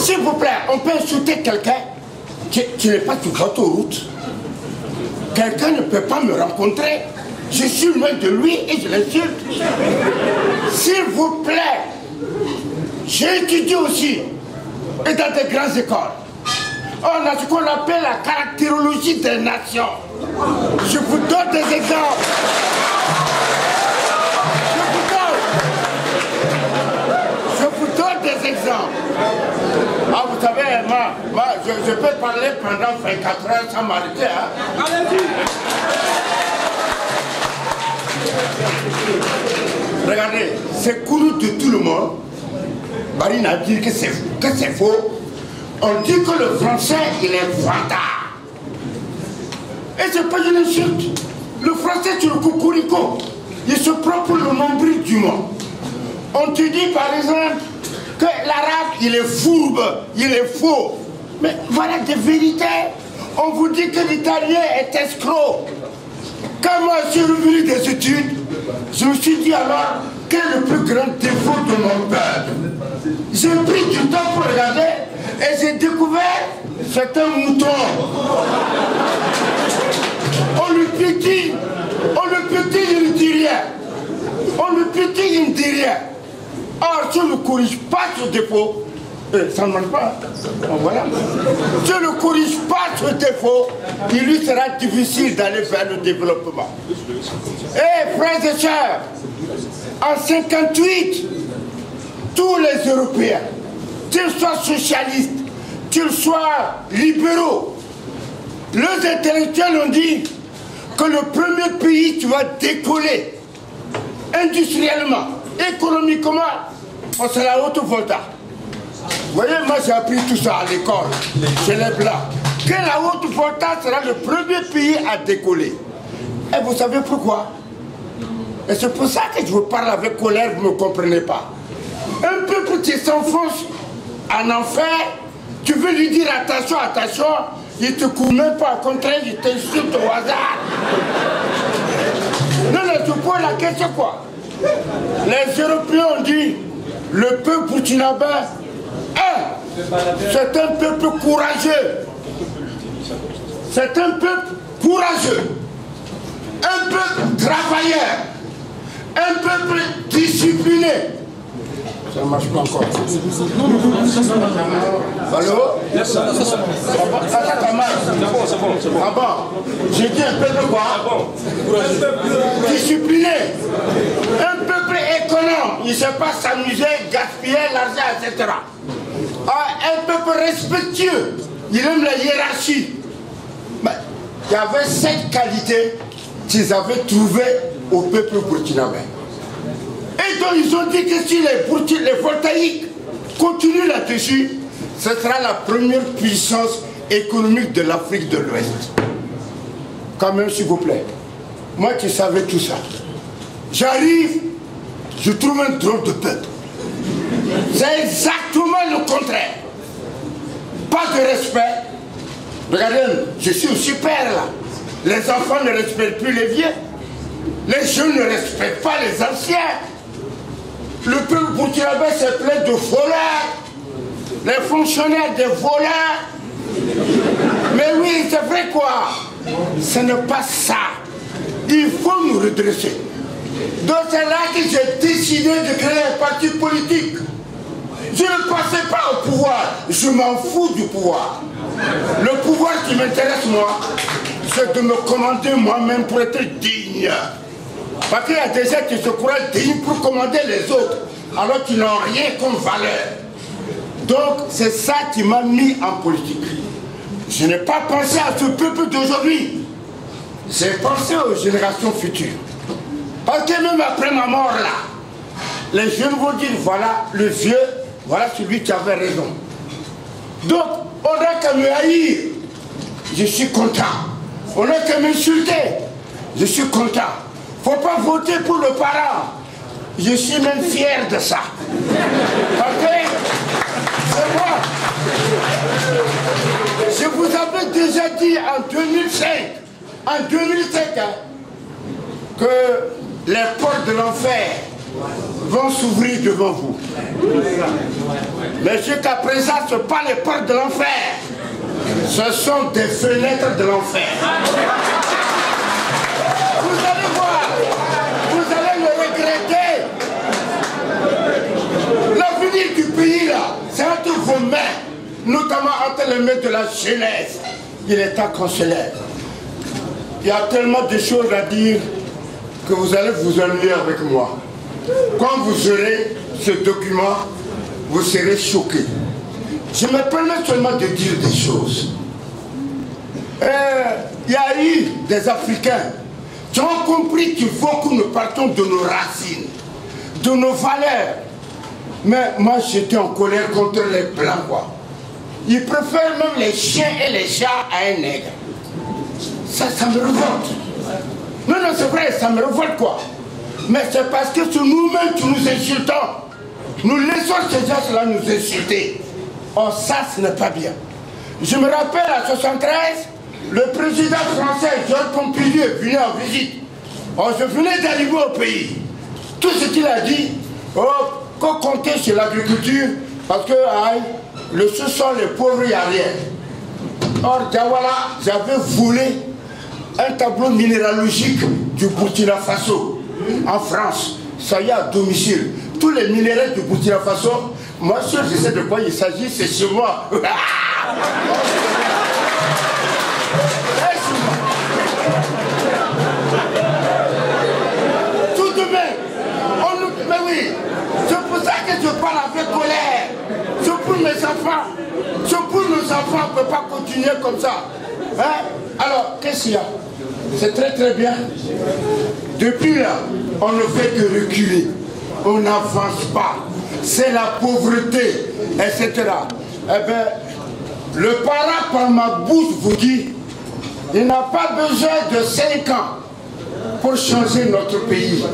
S'il vous plaît, on peut insulter quelqu'un qui n'est pas sur l'autoroute. Quelqu'un ne peut pas me rencontrer. Je suis loin de lui et je l'insulte. S'il vous plaît, j'ai étudié aussi, et dans des grandes écoles. On a ce qu'on appelle la caractérologie des nations. Je vous donne des exemples. Je vous donne des exemples. Ah, vous savez, moi je peux parler pendant 24 heures sans m'arrêter. Hein? Allez-y. Regardez, c'est connu de tout le monde. Marine a dit que c'est faux. On dit que le français, il est fantard. Et c'est pas une insulte. Le français, c'est le cocorico. Il se prend pour le nombril du monde. On te dit par exemple que l'arabe, il est fourbe, il est faux. Mais voilà des vérités. On vous dit que l'italien est escroc. Quand moi je suis revenu des études, je me suis dit alors, quel est le plus grand défaut de mon peuple? J'ai pris du temps pour regarder et j'ai découvert c'est un mouton. On lui piétine, il ne dit rien. On lui piétine, il ne dit rien. Or, si on ne corrige pas ce défaut, ça ne marche pas. Voilà. Si on ne corrige pas ce défaut, il lui sera difficile d'aller vers le développement. Et frères et sœurs, en 58, tous les Européens, qu'ils soient socialistes, qu'ils soient libéraux, les intellectuels ont dit que le premier pays qui va décoller industriellement, économiquement, c'est la Haute-Volta. Vous voyez, moi j'ai appris tout ça à l'école, chez les Blancs. Que la Haute-Volta sera le premier pays à décoller. Et vous savez pourquoi? Et c'est pour ça que je vous parle avec colère, vous ne me comprenez pas. Un peuple qui s'enfonce en enfer, tu veux lui dire attention, attention, il ne te court même pas, au contraire, il t'insulte au hasard. Non, non, tu poses la question quoi? Les Européens ont dit, le peuple burkinabé, c'est un peuple courageux. C'est un peuple courageux. Un peuple travailleur. Un peuple discipliné. Ça ne marche pas encore. Allô? Ça marche. C'est bon. Ah bon? J'ai dit un peuple quoi? Un peuple discipliné. Un peuple économe. Il ne sait pas s'amuser, gaspiller l'argent, etc. Un peuple respectueux. Il aime la hiérarchie. Mais il y avait 7 qualités qu'ils avaient trouvées au peuple burkinabé. Et donc ils ont dit que si les voltaïques continuent là-dessus, ce sera la première puissance économique de l'Afrique de l'Ouest. Quand même, s'il vous plaît. Moi qui savais tout ça. J'arrive, je trouve un drôle de peuple. C'est exactement le contraire. Pas de respect. Regardez, je suis aussi père là. Les enfants ne respectent plus les vieux. Les jeunes ne respectent pas les anciens. Le peuple burkinabé c'est plein de voleurs. Les fonctionnaires des voleurs. Mais oui, c'est vrai quoi. Ce n'est pas ça. Il faut nous redresser. Donc c'est là que j'ai décidé de créer un parti politique. Je ne passais pas au pouvoir. Je m'en fous du pouvoir. Le pouvoir qui m'intéresse moi, c'est de me commander moi-même pour être digne. Parce qu'il y a des gens qui se croient dignes pour commander les autres, alors qu'ils n'ont rien comme valeur. Donc c'est ça qui m'a mis en politique. Je n'ai pas pensé à ce peuple d'aujourd'hui. J'ai pensé aux générations futures. Parce que même après ma mort là, les jeunes vont dire voilà le vieux, voilà celui qui avait raison. Donc on n'a qu'à me haïr, je suis content. On n'a qu'à m'insulter, je suis content. Faut pas voter pour le parent. Je suis même fier de ça. Ok? C'est moi. Je vous avais déjà dit en 2005, que les portes de l'enfer vont s'ouvrir devant vous. Mais jusqu'à présent, ce ne sont pas les portes de l'enfer. Ce sont des fenêtres de l'enfer. Vous allez voir, vous allez le regretter. L'avenir du pays, là, c'est entre vos mains, notamment entre les mains de la jeunesse. Il est temps qu'on se lève. Il y a tellement de choses à dire que vous allez vous ennuyer avec moi. Quand vous aurez ce document, vous serez choqués. Je me permets seulement de dire des choses. Il y a eu des Africains qui ont compris qu'il faut que nous partons de nos racines, de nos valeurs. Mais moi, j'étais en colère contre les Blancs, quoi. Ils préfèrent même les chiens et les chats à un nègre. Ça me révolte. Non, c'est vrai, ça me révolte, quoi. Mais c'est parce que c'est nous-mêmes qui nous insultons. Nous laissons ces gens-là nous insulter. Oh, ça, ce n'est pas bien. Je me rappelle, à 73, le président français, Georges Pompidou, est venu en visite. Oh, je venais d'arriver au pays. Tout ce qu'il a dit, oh, qu'on comptait sur l'agriculture, parce que le sous-sol, les pauvres, il n'y a rien. Or, Diawara, j'avais volé un tableau minéralogique du Burkina Faso en France. Ça y est, à domicile. Tous les minéraux du Burkina Faso, moi, je sais de quoi il s'agit, c'est chez moi. Tout de même, mais oui, c'est pour ça que je parle avec colère. C'est pour mes enfants. C'est pour nos enfants, on ne peut pas continuer comme ça. Hein? Alors, qu'est-ce qu'il y a? C'est très très bien. Depuis là, on ne fait que reculer. On n'avance pas. C'est la pauvreté, etc. Eh bien, le parent par ma bouche vous dit, il n'a pas besoin de 5 ans pour changer notre pays.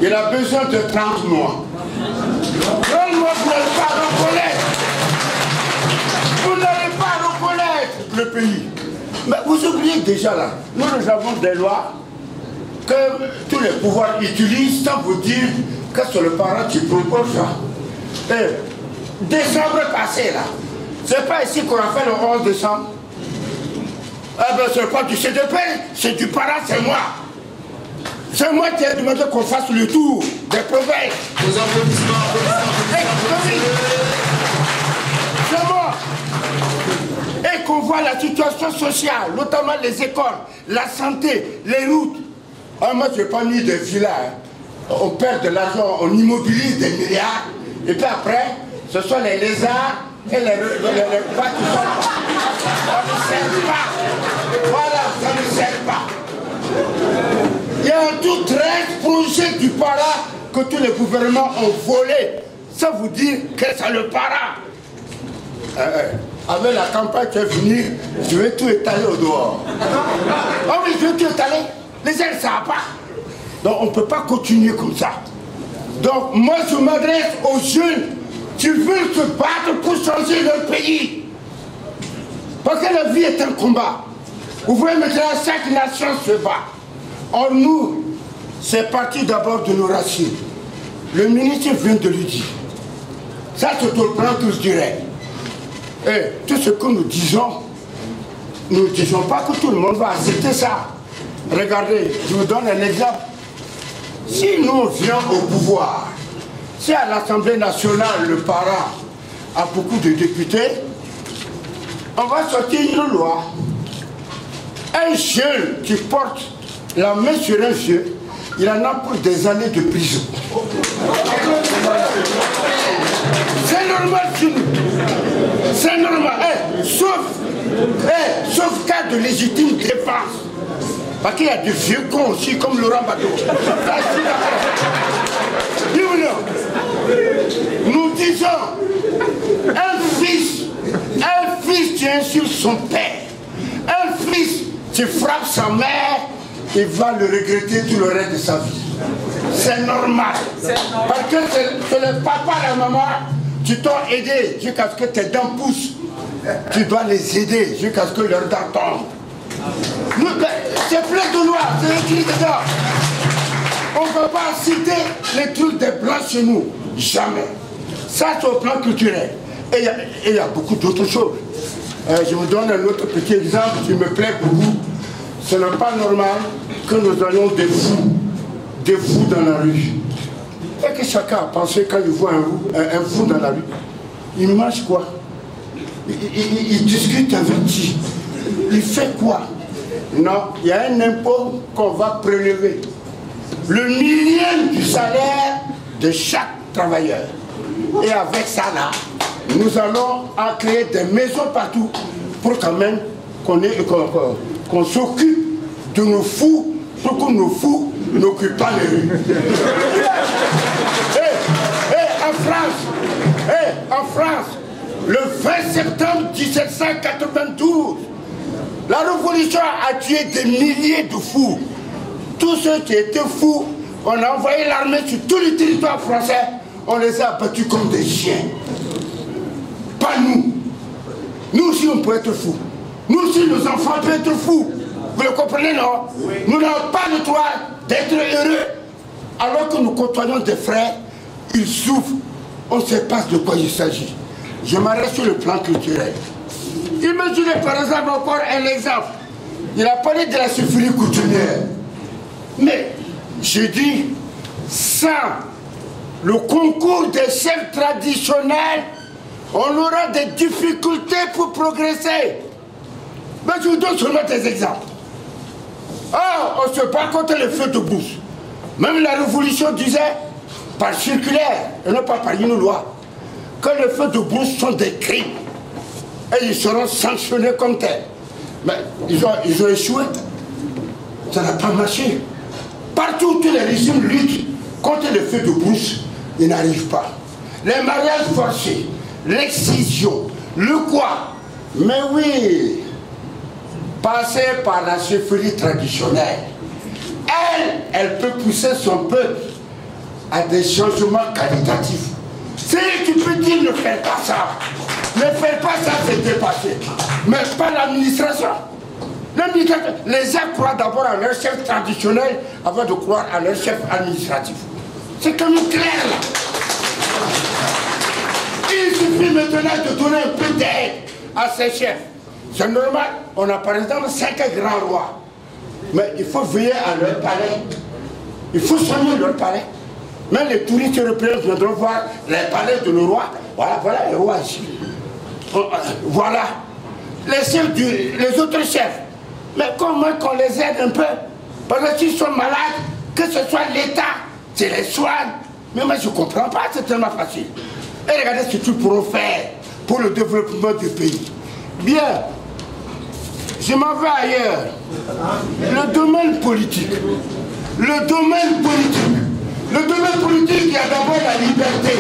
Il a besoin de 30 mois. Donne-moi, vous n'allez pas reconnaître. Vous n'allez pas reconnaître le pays. Mais vous oubliez déjà là, nous avons des lois que tous les pouvoirs utilisent sans vous dire que c'est le parent qui propose ça. Et décembre passé là, c'est pas ici qu'on a fait le 11 décembre. Ah ben c'est pas du CDP, c'est du parent, c'est moi. C'est moi qui ai demandé qu'on fasse le tour des provinces. Vos applaudissements. C'est moi. Et qu'on voit la situation sociale, notamment les écoles, la santé, les routes. Ah, moi, je n'ai pas mis de villas. On perd de l'argent, on immobilise des milliards. Et puis après, ce sont les lézards et les pas qui sont... Ça ne sert pas. Voilà, ça ne sert pas. Il y a en tout 13 projets du para que tous les gouvernements ont volé. Ça vous dit que c'est le para. Avec la campagne qui est venue, je vais tout étaler au dehors. Oh oui, je vais tout étaler. Les gens ne savent pas. Donc on ne peut pas continuer comme ça. Donc moi je m'adresse aux jeunes qui veulent se battre pour changer leur pays. Parce que la vie est un combat. Vous voyez maintenant, chaque nation se bat. Or nous, c'est parti d'abord de nos racines. Le ministre vient de lui dire. Ça c'est au plan que je dirais. Et tout ce que nous ne disons pas que tout le monde va accepter ça. Regardez, je vous donne un exemple. Si nous venons au pouvoir, si à l'Assemblée nationale, le parent a beaucoup de députés, on va sortir une loi. Un jeune qui porte la main sur un vieux, il en a pour des années de prison. C'est normal chez nous. C'est normal. Sauf cas de légitime défense. Parce qu'il y a des vieux cons aussi comme Laurent Bateau. Nous disons, un fils qui insulte son père, un fils qui frappe sa mère, il va le regretter tout le reste de sa vie. C'est normal. Parce que c'est le papa et la maman qui t'ont aidé jusqu'à ce que tes dents poussent. Tu dois les aider jusqu'à ce que leurs dents tombent. C'est plein de lois, c'est écrit dedans. On ne peut pas citer les trucs des blancs chez nous. Jamais. Ça, c'est au plan culturel. Et il y a beaucoup d'autres choses. Je vous donne un autre petit exemple qui me plaît beaucoup. Ce n'est pas normal que nous ayons des fous dans la rue. Et que chacun a pensé quand il voit un fou dans la rue, il mange quoi? Il discute avec qui? Il fait quoi? Non, il y a un impôt qu'on va prélever. Le millième du salaire de chaque travailleur. Et avec ça là, nous allons en créer des maisons partout pour quand même qu'on s'occupe de nos fous, pour que nos fous n'occupent pas les rues. En France, le 20 septembre 1792, la révolution a tué des milliers de fous. Tous ceux qui étaient fous, on a envoyé l'armée sur tout le territoire français, on les a battus comme des chiens. Pas nous. Nous aussi on peut être fous. Nous aussi nos enfants peuvent être fous. Vous le comprenez, non? Oui. Nous n'avons pas le droit d'être heureux alors que nous côtoyons des frères, ils souffrent, on ne sait pas de quoi il s'agit. Je m'arrête sur le plan culturel. Imaginez par exemple encore un exemple. Il a parlé de la symphonie coutumière. Mais je dis, sans le concours des chefs traditionnels, on aura des difficultés pour progresser. Mais je vous donne seulement des exemples. Ah, on se bat contre le feu de brousse. Même la Révolution disait, par circulaire, et non pas par une loi, que les feux de brousse sont des crimes. Et ils seront sanctionnés comme tels. Mais ils ont échoué. Ça n'a pas marché. Partout, tous les régimes luttent contre les feux de brousse. Ils n'arrivent pas. Les mariages forcés, l'excision, le quoi. Mais oui, passer par la chefferie traditionnelle, elle peut pousser son peuple à des changements qualitatifs. C'est tu peux dire ne faites pas ça. Ne faites pas ça, c'est dépassé. Mais pas l'administration. Les gens croient d'abord à leur chef traditionnel avant de croire à leur chef administratif. C'est quand même clair là. Il suffit maintenant de donner un peu d'aide à ces chefs. C'est normal. On a par exemple 5 grands rois. Mais il faut veiller à leur palais. Il faut soigner leur palais. Même les touristes européens viendront voir les palais de nos rois. Voilà les rois ici. Voilà. Les autres chefs. Mais comment qu'on les aide un peu? Parce que s'ils sont malades, que ce soit l'État qui les soigne. Mais moi je ne comprends pas, c'est tellement facile. Et regardez ce qu'ils pourront faire pour le développement du pays. Bien, je m'en vais ailleurs. Le domaine politique. Le domaine politique, il y a d'abord la liberté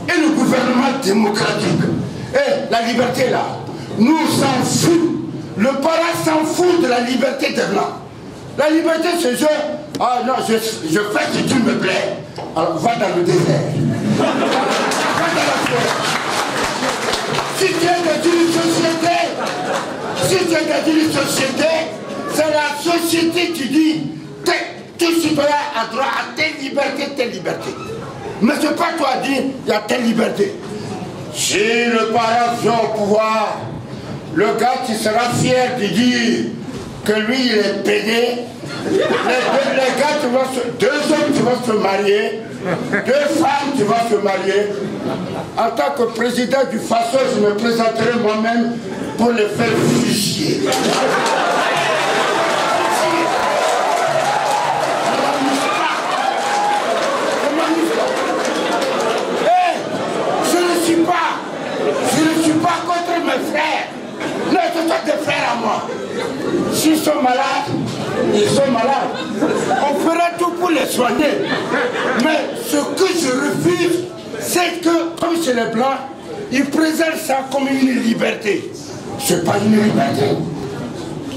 et le gouvernement démocratique. Et la liberté là, nous s'en fout. Le parent s'en fout de la liberté des blancs. La liberté c'est ah non, je fais ce qui me plaît. Alors va dans le désert. Va dans la forêt. Si tu es dans une société, c'est la société qui dit tout citoyen a droit à telle liberté. Mais c'est pas toi à dire il y a telle liberté. Si le parent vient au pouvoir, le gars qui sera fier de dire que lui il est pédé, les gars deux hommes qui vont se marier, 2 femmes qui vont se marier. En tant que président du FASO, je me présenterai moi-même pour les faire fusiller. Je ne suis pas contre mes frères. Non, ce sont des frères à moi. S'ils sont malades, ils sont malades. On fera tout pour les soigner. Mais ce que je refuse, c'est que, comme chez les Blancs, ils présentent ça comme une liberté. C'est pas une liberté.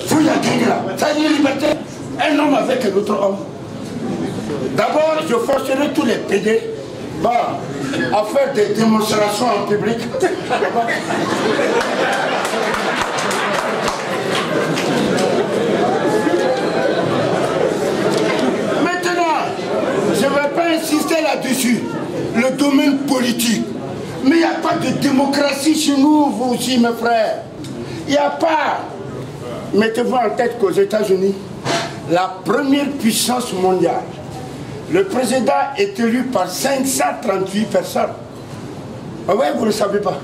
Faut y aller là. C'est une liberté. Un homme avec un autre homme. D'abord, je forcerai tous les PD à faire des démonstrations en public. Maintenant, là-dessus, le domaine politique. Mais il n'y a pas de démocratie chez nous, vous aussi, mes frères. Il n'y a pas. Mettez-vous en tête qu'aux États-Unis, la première puissance mondiale, le président est élu par 538 personnes. Ah ouais, vous ne le savez pas.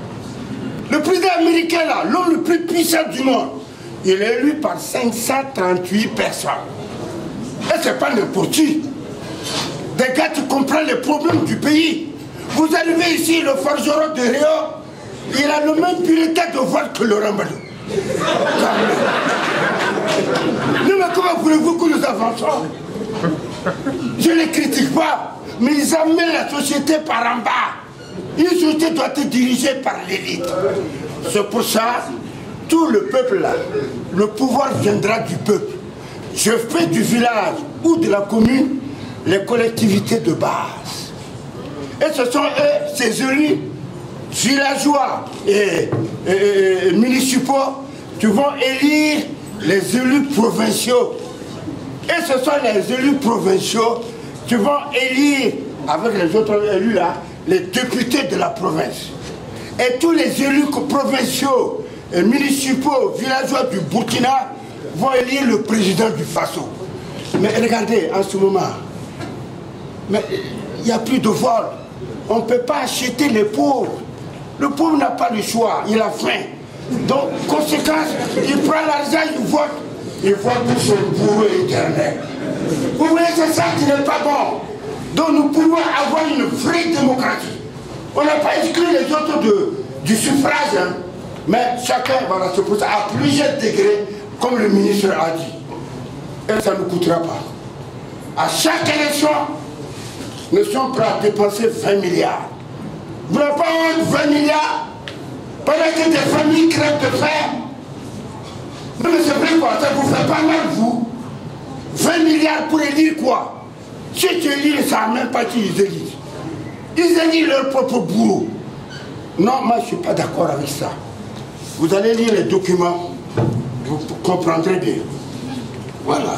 Le président américain, là, l'homme le plus puissant du monde, il est élu par 538 personnes. Et c'est pas n'importe qui. Des gars qui comprennent les problèmes du pays. Vous arrivez ici, le forgeron de Rio, il a le même bulletin de vote que Laurent Gbagbo. Non mais comment voulez-vous que nous avançons? Je ne les critique pas, mais ils amènent la société par en bas. Une société doit être dirigée par l'élite. C'est pour ça, tout le peuple là, le pouvoir viendra du peuple. Je fais du village ou de la commune les collectivités de base. Et ce sont eux, ces élus villageois et municipaux qui vont élire les élus provinciaux. Et ce sont les élus provinciaux qui vont élire, avec les autres élus là, les députés de la province. Et tous les élus provinciaux et municipaux, villageois du Burkina vont élire le président du Faso. Mais regardez, en ce moment, il n'y a plus de vol. On ne peut pas acheter les pauvres. Le pauvre n'a pas le choix, il a faim. Donc, conséquence, il prend l'argent, il vote pour son bourreau éternel. Vous voyez, c'est ça qui n'est pas bon. Donc, nous pouvons avoir une vraie démocratie. On n'a pas exclu les autres du suffrage, hein. Mais chacun, voilà, se pose à plusieurs degrés, comme le ministre a dit. Et ça ne nous coûtera pas. À chaque élection, nous sommes prêts à dépenser 20 milliards. Vous n'avez pas honte, 20 milliards pendant que des familles crèvent de faim. Non mais c'est vrai quoi, ça vous fait pas mal vous. 20 milliards pour élire quoi? Si tu élis, ça n'a même pas qui ils élisent. Ils élisent leur propre boulot. Non, moi je ne suis pas d'accord avec ça. Vous allez lire les documents, vous comprendrez bien. Voilà.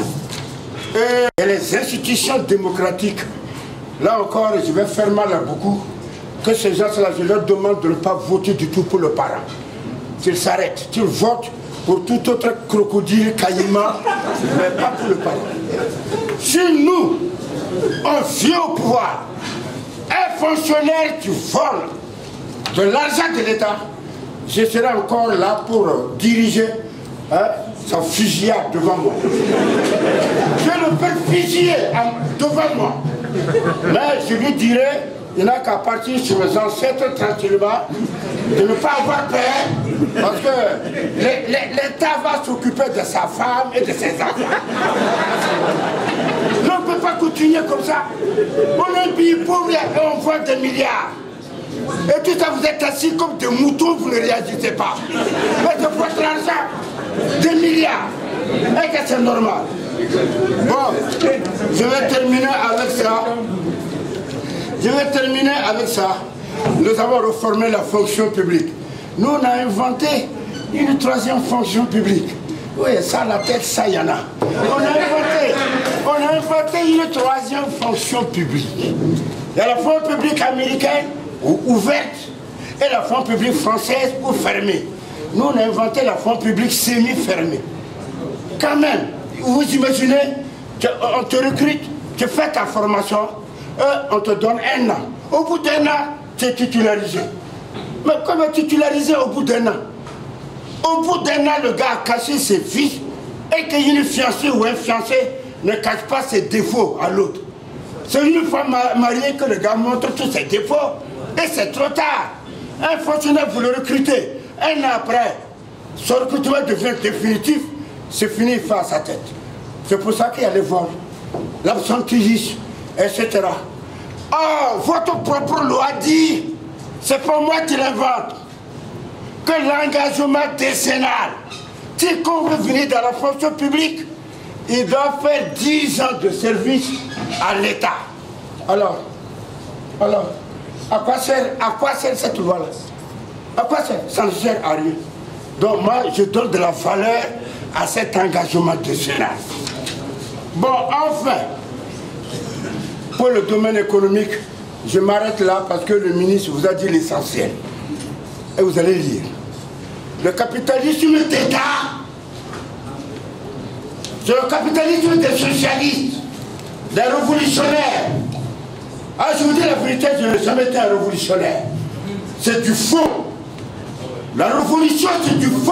Et les institutions démocratiques, là encore, je vais faire mal à beaucoup, que ces gens-là, je leur demande de ne pas voter du tout pour le parent. Qu'ils s'arrêtent, qu'ils votent pour tout autre crocodile, caïman, mais pas pour le parent. Si nous, on vient au pouvoir, un fonctionnaire qui vole de l'argent de l'État, je serai encore là pour diriger sa fusillade devant moi. Je le peux fusiller devant moi. Mais je lui dirai, il n'a qu'à partir sur mes ancêtres tranquillement, de ne pas avoir peur, parce que l'État va s'occuper de sa femme et de ses enfants. On ne peut pas continuer comme ça. On est un pays pauvre et on voit des milliards. Et tout ça, vous êtes assis comme des moutons, vous ne réagissez pas. Mais de votre argent, des milliards. Et que c'est normal. Bon, je vais terminer avec ça. Nous avons reformé la fonction publique. Nous, on a inventé une troisième fonction publique. Oui, ça, la tête, ça, il y en a. On a inventé une troisième fonction publique. Il y a la fonction publique américaine, ouverte, et la fonction publique française, ou fermée. Nous, on a inventé la fonction publique semi-fermée. Quand même, vous imaginez qu'on te recrute, tu fais ta formation, on te donne 1 an. Au bout d'1 an, tu es titularisé. Mais comment titulariser au bout d'1 an? Au bout d'1 an, le gars a caché ses fils, et qu'une fiancée ou un fiancé ne cache pas ses défauts à l'autre. C'est une fois marié que le gars montre tous ses défauts, et c'est trop tard. Un fonctionnaire, vous le recrutez, 1 an après, son recrutement devient définitif, c'est fini, il fait à sa tête. C'est pour ça qu'il y a les vols, l'absentéisme, etc. Oh, votre propre loi dit, c'est pas moi qui l'invente, que l'engagement décennal, si qu'on veut venir dans la fonction publique, il doit faire 10 ans de service à l'État. Alors, à quoi sert cette loi-là? À quoi sert? Ça ne sert à rien. Donc moi, je donne de la valeur à cet engagement décennal. Bon, enfin, pour le domaine économique, Je m'arrête là parce que le ministre vous a dit l'essentiel. Et vous allez lire. Le capitalisme d'État, c'est le capitalisme des socialistes, des révolutionnaires. Ah, je vous dis la vérité, je n'ai jamais été un révolutionnaire. C'est du faux. La révolution, c'est du faux.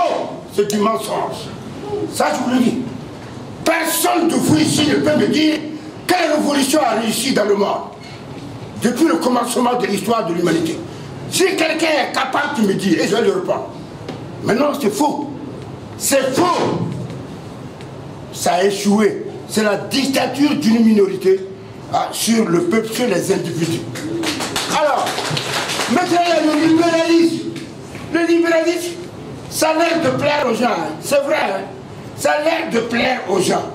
C'est du mensonge. Ça, je vous le dis. Personne de vous ici ne peut me dire quelle révolution a réussi dans le monde depuis le commencement de l'histoire de l'humanité. Si quelqu'un est capable de me dire, et je vais le reprendre. Mais non, c'est faux. C'est faux. Ça a échoué. C'est la dictature d'une minorité sur le peuple, sur les individus. Alors, maintenant, il y a le libéralisme. Le libéralisme, ça a l'air de plaire aux gens. Hein. C'est vrai. Hein. Ça a l'air de plaire aux gens.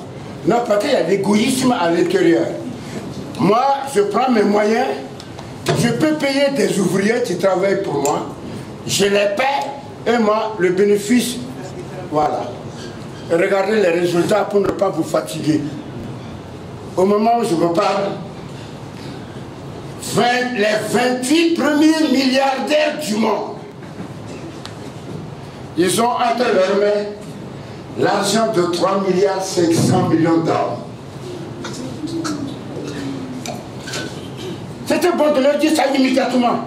Non, parce qu'il y a l'égoïsme à l'intérieur. Moi, je prends mes moyens. Je peux payer des ouvriers qui travaillent pour moi. Je les paie. Et moi, le bénéfice, voilà. Et regardez les résultats pour ne pas vous fatiguer. Au moment où je vous parle, les 28 premiers milliardaires du monde, ils ont entre leurs mains l'argent de 3 milliards 500 millions d'euros. C'était bon de leur dire ça immédiatement,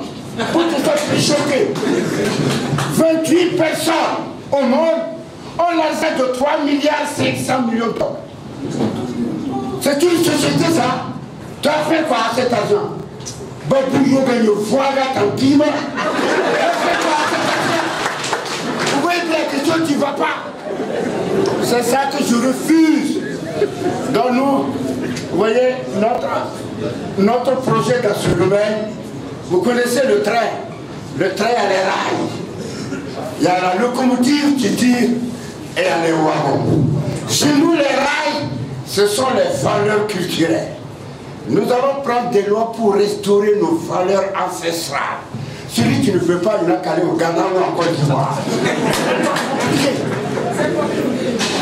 pour que ça puisse choquer. 28 personnes au monde ont l'argent de 3 milliards 500 millions d'euros. C'est une société ça. Tu as fait quoi à cet argent? Vous voyez la question, tu ne vas pas. C'est ça que je refuse. Donc nous, vous voyez, notre projet dans ce domaine, vous connaissez le train. Le train a les rails. Il y a la locomotive qui tire et il y a les wagons. Chez nous, les rails, ce sont les valeurs culturelles. Nous allons prendre des lois pour restaurer nos valeurs ancestrales. Celui qui ne veut pas, il a qu'à aller au Ghana ou en Côte d'Ivoire.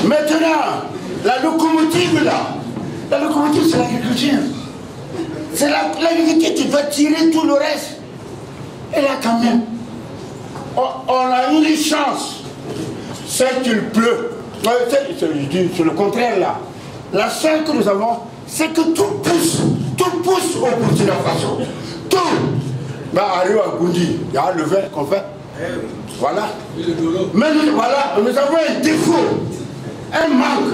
Maintenant, la locomotive là, la locomotive c'est l'agriculture. C'est l'agriculture qui doit tirer tout le reste. Et là quand même, on a une chance, c'est qu'il pleut. C'est le contraire là. La seule que nous avons, c'est que tout pousse au Burkina Faso. Tout. Arrive à Goundi, il y a le vin qu'on fait. Voilà. Mais voilà, nous avons un défaut, un manque,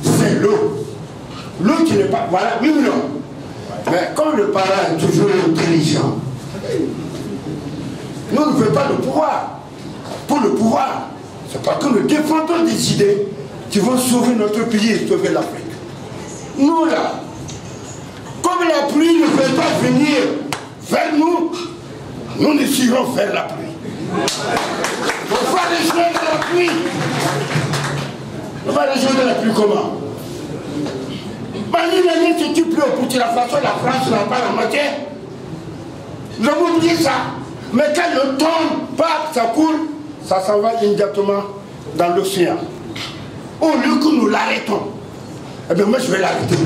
c'est l'eau. L'eau qui n'est pas. Voilà, oui ou non? Mais comme le parent est toujours intelligent, nous ne voulons pas le pouvoir. Pour le pouvoir, c'est parce que nous défendons des idées qui vont sauver notre pays et sauver l'Afrique. Nous là, comme la pluie ne peut pas venir vers nous, nous irons vers la pluie. On va rejoindre la pluie. On va rejoindre la pluie comment? L'année si tu pleures pour la façon, la France n'a pas la moitié. Nous avons oublié ça. Mais quand le tombe, ça coule, ça s'en va immédiatement dans l'océan. Au lieu que nous l'arrêtons, eh bien moi je vais l'arrêter.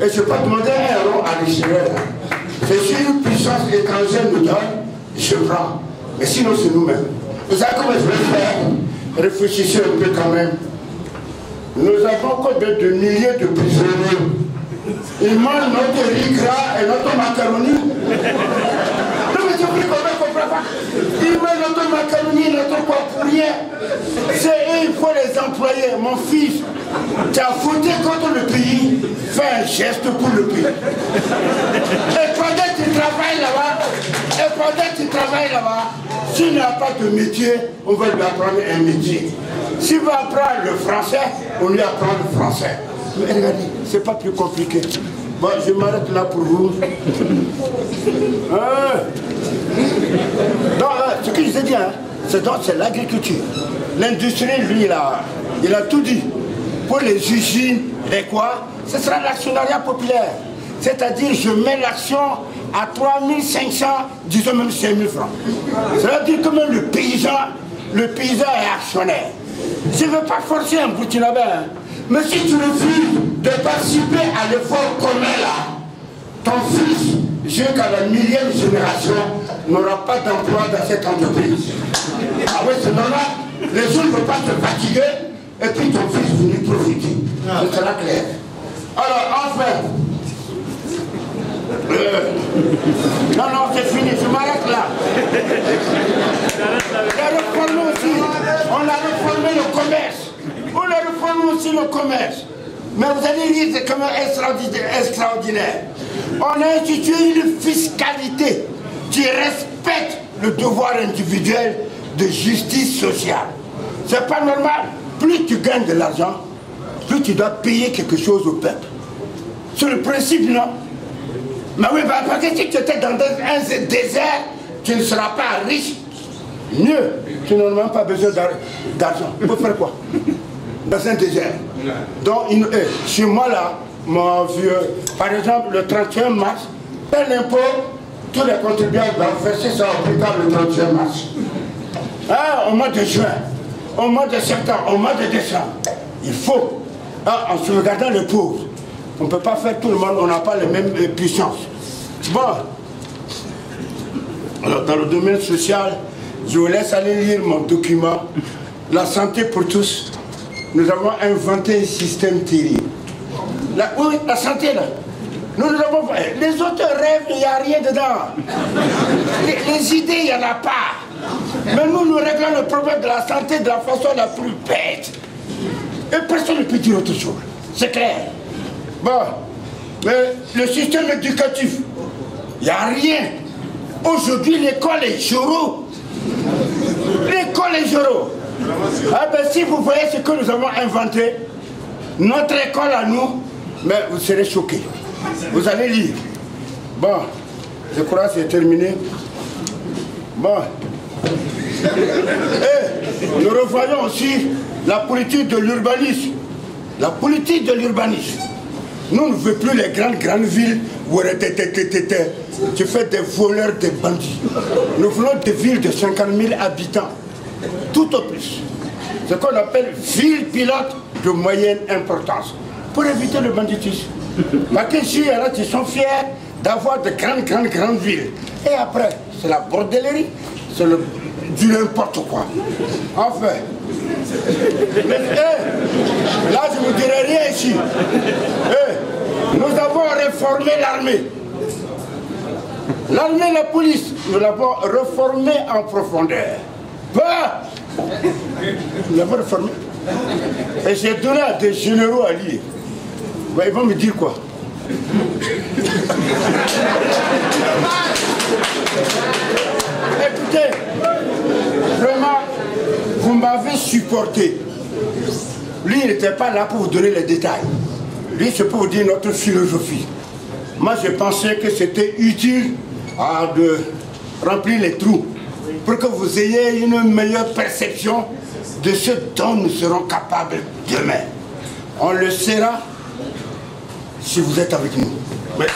Et je ne vais pas demander un euro à l'extérieur. C'est si une puissance étrangère nous donne, je prends. Mais sinon c'est nous-mêmes. Vous savez comment je vais faire? Réfléchissez un peu quand même. Nous avons combien de milliers de prisonniers. Ils mangent notre riz gras et notre macaroni. Non mais je vous comprends pas. Ils mangent notre macaroni, notre quoi pour rien. C'est eux, il faut les employer. Mon fils, tu as fauté contre le pays, fais un geste pour le pays. Et pendant que tu travailles là-bas, s'il n'a pas de métier, on va lui apprendre un métier. S'il va apprendre le français, on lui apprend le français. Mais regardez, c'est pas plus compliqué. Bon, je m'arrête là pour vous. Donc, ce que je vous ai dit, hein, c'est l'agriculture. L'industrie, lui, il a tout dit. Pour les usines, les quoi, ce sera l'actionnariat populaire. C'est-à-dire, je mets l'action à 3500, disons même 5000 francs. C'est-à-dire que même le paysan est actionnaire. Je ne veux pas forcer un Burkinabé, hein. Mais si tu refuses de participer à l'effort commun là, ton fils, jusqu'à la millième génération, n'aura pas d'emploi dans cette entreprise. Ah oui, c'est normal. Les gens ne peuvent pas se fatiguer et puis ton fils venir profiter. Ce sera clair. Alors, enfin, non, c'est fini, je m'arrête là. On a réformé le commerce. On a réformé aussi le commerce. Mais vous allez lire, c'est quand même extraordinaire. On a institué une fiscalité qui respecte le devoir individuel de justice sociale. C'est pas normal. Plus tu gagnes de l'argent, plus tu dois payer quelque chose au peuple. C'est le principe, non? Mais oui, parce que si tu étais dans un désert, tu ne seras pas riche. Mieux, tu n'as même pas besoin d'argent. Pour faire quoi? Dans un désert. Donc, chez moi là, mon vieux, par exemple, le 31 mars, tel impôt, tous les contribuables doivent verser ça au plus tard le 31 mars. Ah, au mois de juin, au mois de septembre, au mois de décembre. Il faut, en se regardant les pauvres, on ne peut pas faire tout le monde, on n'a pas les mêmes puissances. Bon, alors dans le domaine social, je vous laisse aller lire mon document, La santé pour tous. Nous avons inventé un système terrible. Oui, la santé là. Nous avons, les autres rêves, il n'y a rien dedans. Les idées, il n'y en a pas. Mais nous réglons le problème de la santé de la façon la plus bête. Et personne ne peut dire autre chose. C'est clair. Bon, mais le système éducatif, il n'y a rien. Aujourd'hui, l'école est zéro. L'école est zéro. Ah ben si vous voyez ce que nous avons inventé, notre école à nous, mais vous serez choqués. Vous allez lire. Bon, je crois que c'est terminé. Bon. Et nous revoyons aussi la politique de l'urbanisme. La politique de l'urbanisme. Nous ne voulons plus les grandes villes où tu fais des voleurs, des bandits. Nous voulons des villes de 50 000 habitants. Tout au plus. Ce qu'on appelle ville pilote de moyenne importance. Pour éviter le banditisme. Parce que ici, il y en a qui sont fiers d'avoir de grandes villes. Et après, c'est la bordellerie, c'est du n'importe quoi. Enfin. Mais, là, je ne vous dirai rien ici. Nous avons réformé l'armée. L'armée et la police, nous l'avons réformé en profondeur. Nous l'avons réformé. Et j'ai donné à des généraux à lire. Ben, ils vont me dire quoi? Écoutez, vraiment, vous m'avez supporté. Lui, il n'était pas là pour vous donner les détails. Lui, c'est pour vous dire notre philosophie. Moi, je pensais que c'était utile de remplir les trous pour que vous ayez une meilleure perception de ce dont nous serons capables demain. On le sera si vous êtes avec nous. Merci.